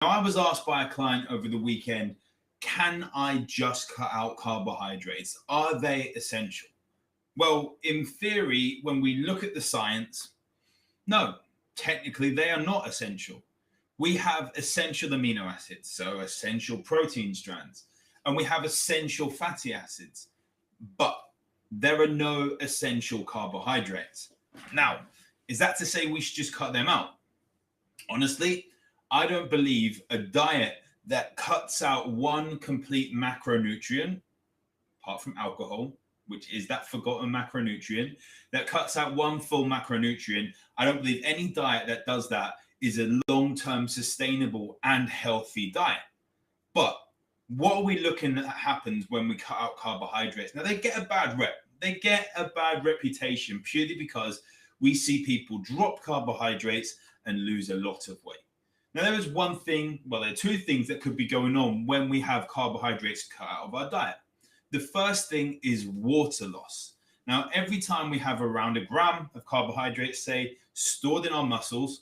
Now, I was asked by a client over the weekend, can I just cut out carbohydrates? Are they essential? Well, in theory, when we look at the science, no, technically they are not essential. We have essential amino acids, so essential protein strands, and we have essential fatty acids, but there are no essential carbohydrates. Now, is that to say we should just cut them out? Honestly, I don't believe a diet that cuts out one complete macronutrient, apart from alcohol, which is that forgotten macronutrient, that cuts out one full macronutrient. I don't believe any diet that does that is a long-term sustainable and healthy diet. But what are we looking at happens when we cut out carbohydrates? Now, they get a bad rep. They get a bad reputation purely because we see people drop carbohydrates and lose a lot of weight. Now, there is one thing, well, there are two things that could be going on when we have carbohydrates cut out of our diet. The first thing is water loss. Now, every time we have around a gram of carbohydrates, say, stored in our muscles,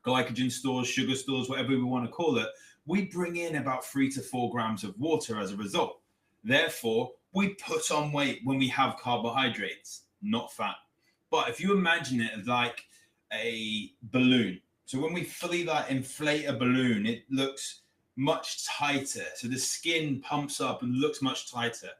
glycogen stores, sugar stores, whatever we want to call it, we bring in about 3 to 4 grams of water as a result. Therefore, we put on weight when we have carbohydrates, not fat. But if you imagine it like a balloon, so when we fully inflate a balloon, it looks much tighter. So the skin pumps up and looks much tighter.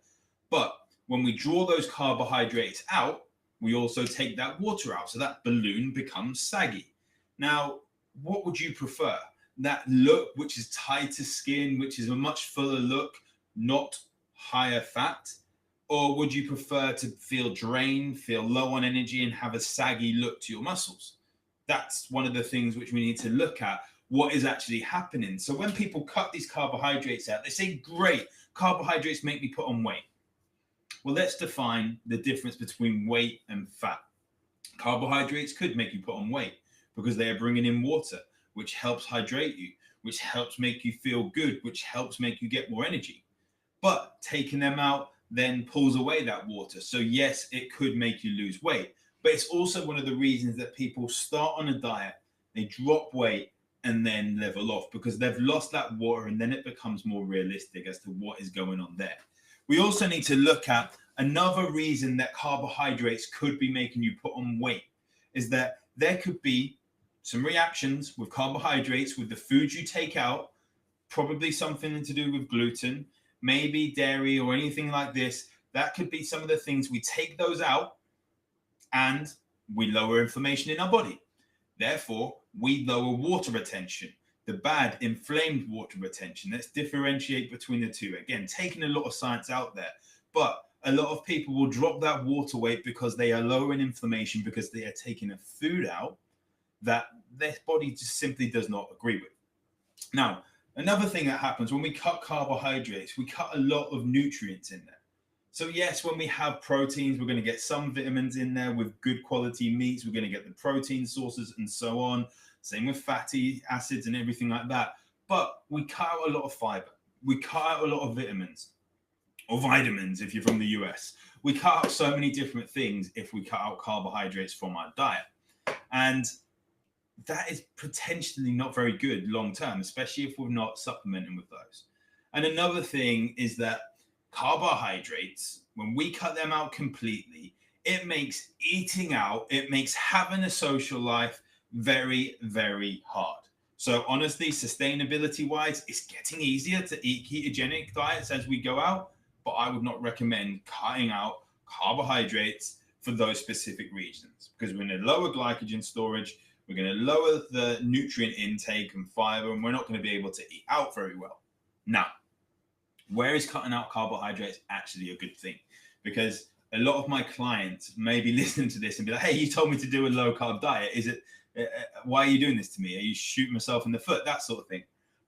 But when we draw those carbohydrates out, we also take that water out. So that balloon becomes saggy. Now, what would you prefer? That look, which is tighter skin, which is a much fuller look, not higher fat? Or would you prefer to feel drained, feel low on energy, and have a saggy look to your muscles? That's one of the things which we need to look at. What is actually happening? So when people cut these carbohydrates out, they say, great, carbohydrates make me put on weight. Well, let's define the difference between weight and fat. Carbohydrates could make you put on weight because they are bringing in water, which helps hydrate you, which helps make you feel good, which helps make you get more energy. But taking them out then pulls away that water. So yes, it could make you lose weight, but it's also one of the reasons that people start on a diet, they drop weight, and then level off because they've lost that water, and then it becomes more realistic as to what is going on there. We also need to look at another reason that carbohydrates could be making you put on weight is that there could be some reactions with carbohydrates with the foods you take out, probably something to do with gluten, maybe dairy or anything like this. That could be some of the things we take those out and we lower inflammation in our body. Therefore, we lower water retention, the bad inflamed water retention. Let's differentiate between the two. Again, taking a lot of science out there, but a lot of people will drop that water weight because they are lowering inflammation because they are taking a food out that their body just simply does not agree with. Now, another thing that happens when we cut carbohydrates, we cut a lot of nutrients in there. So yes, when we have proteins, we're going to get some vitamins in there with good quality meats. We're going to get the protein sources and so on. Same with fatty acids and everything like that. But we cut out a lot of fiber. We cut out a lot of vitamins or vitamins if you're from the US. We cut out so many different things if we cut out carbohydrates from our diet. And that is potentially not very good long term, especially if we're not supplementing with those. And another thing is that carbohydrates, when we cut them out completely, it makes eating out, it makes having a social life very, very hard. So honestly, sustainability wise, it's getting easier to eat ketogenic diets as we go out, but I would not recommend cutting out carbohydrates for those specific reasons because we're going to lower glycogen storage, we're going to lower the nutrient intake and fiber, and we're not going to be able to eat out very well. Now, where is cutting out carbohydrates actually a good thing? Because a lot of my clients may be listening to this and be like, hey, you told me to do a low carb diet. Is it, why are you doing this to me? Are you shooting myself in the foot? That sort of thing.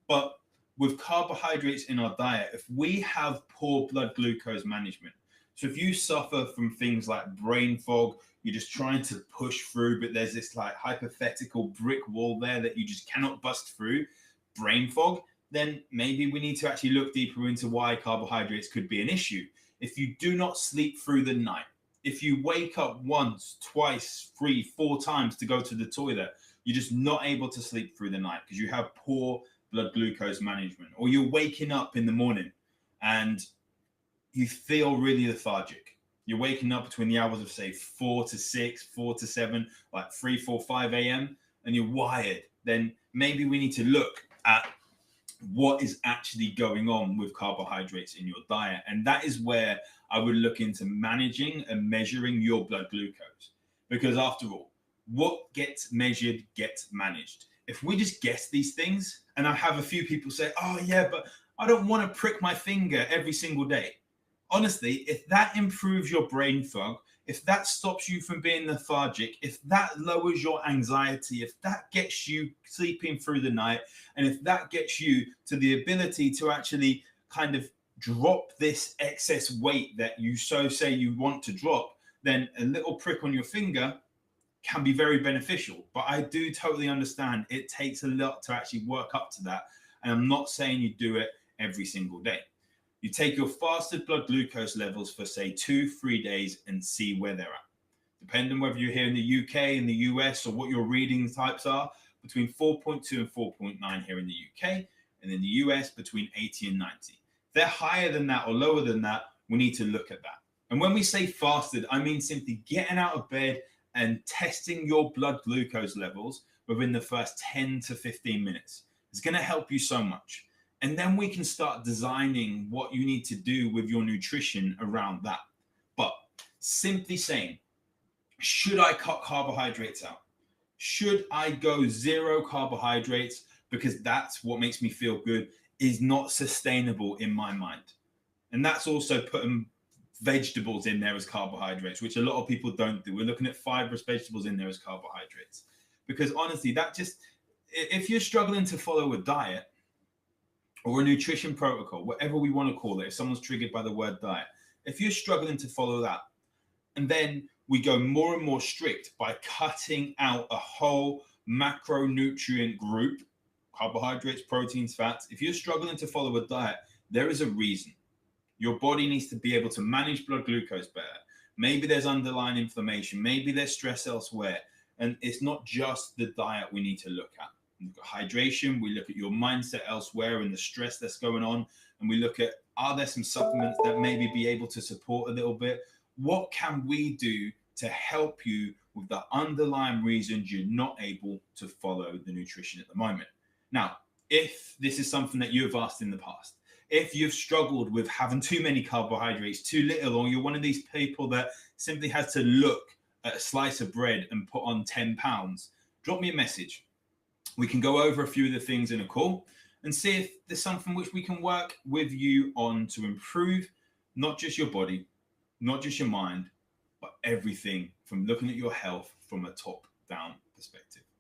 But with carbohydrates in our diet, if we have poor blood glucose management, so if you suffer from things like brain fog, you're just trying to push through, but there's this like hypothetical brick wall there that you just cannot bust through, brain fog, then maybe we need to actually look deeper into why carbohydrates could be an issue. If you do not sleep through the night, if you wake up once, twice, 3, 4 times to go to the toilet, you're just not able to sleep through the night because you have poor blood glucose management, or you're waking up in the morning and you feel really lethargic. You're waking up between the hours of, say, 4 to 6, 4 to 7, like 3, 4, 5 a.m., and you're wired. Then maybe we need to look at what is actually going on with carbohydrates in your diet. And that is where I would look into managing and measuring your blood glucose. Because after all, what gets measured gets managed. If we just guess these things, and I have a few people say, oh, yeah, but I don't want to prick my finger every single day. Honestly, if that improves your brain fog, if that stops you from being lethargic, if that lowers your anxiety, if that gets you sleeping through the night, and if that gets you to the ability to actually kind of drop this excess weight that you so say you want to drop, then a little prick on your finger can be very beneficial. But I do totally understand it takes a lot to actually work up to that. And I'm not saying you do it every single day. You take your fasted blood glucose levels for, say, 2-3 days and see where they're at. Depending on whether you're here in the UK, in the US, or what your reading types are, between 4.2 and 4.9 here in the UK, and in the US, between 80 and 90. If they're higher than that or lower than that, we need to look at that. And when we say fasted, I mean simply getting out of bed and testing your blood glucose levels within the first 10 to 15 minutes. It's going to help you so much. And then we can start designing what you need to do with your nutrition around that. But simply saying, should I cut carbohydrates out? Should I go zero carbohydrates because that's what makes me feel good, is not sustainable in my mind. And that's also putting vegetables in there as carbohydrates, which a lot of people don't do. We're looking at fibrous vegetables in there as carbohydrates. Because honestly, that just, if you're struggling to follow a diet, or a nutrition protocol, whatever we want to call it, if someone's triggered by the word diet, if you're struggling to follow that, and then we go more and more strict by cutting out a whole macronutrient group, carbohydrates, proteins, fats, if you're struggling to follow a diet, there is a reason. Your body needs to be able to manage blood glucose better. Maybe there's underlying inflammation, maybe there's stress elsewhere, and it's not just the diet we need to look at. We look at hydration, we look at your mindset elsewhere and the stress that's going on, and we look at, are there some supplements that maybe be able to support a little bit? What can we do to help you with the underlying reasons you're not able to follow the nutrition at the moment? Now, if this is something that you have asked in the past, if you've struggled with having too many carbohydrates, too little, or you're one of these people that simply has to look at a slice of bread and put on 10 pounds, drop me a message. We can go over a few of the things in a call and see if there's something which we can work with you on to improve not just your body, not just your mind, but everything from looking at your health from a top-down perspective.